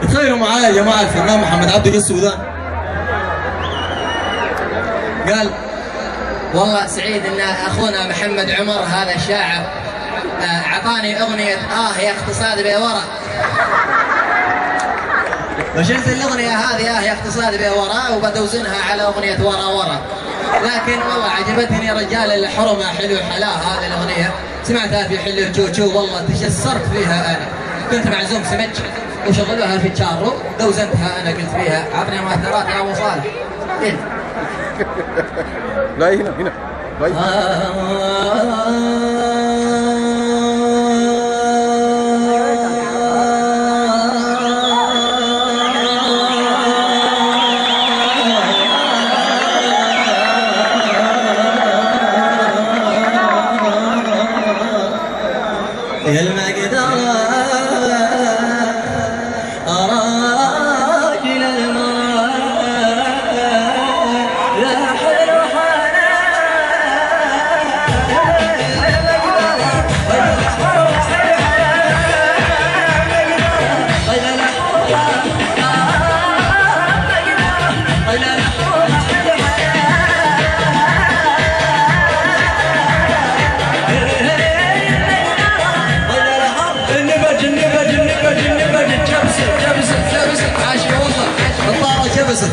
تخيلوا معايا يا جماعه الفنان محمد عبده جه السودان قال والله سعيد ان اخونا محمد عمر هذا الشاعر اعطاني اغنيه يا اقتصاد بورا. وشلت الاغنيه هذه يا اقتصاد بورا وبدوزنها على اغنيه ورا ورا. لكن والله عجبتني رجال الحرمه حلو حلاها هذه الاغنيه، سمعتها في حلو تشوتشو والله تجسرت فيها انا. كنت معزوم سمج وشغلوها في تشارو دوزنتها انا قلت فيها عطني مؤثرات يا ابو صالح. لا هنا هنا يا المقدرة راجل المرأة يا حلو جبست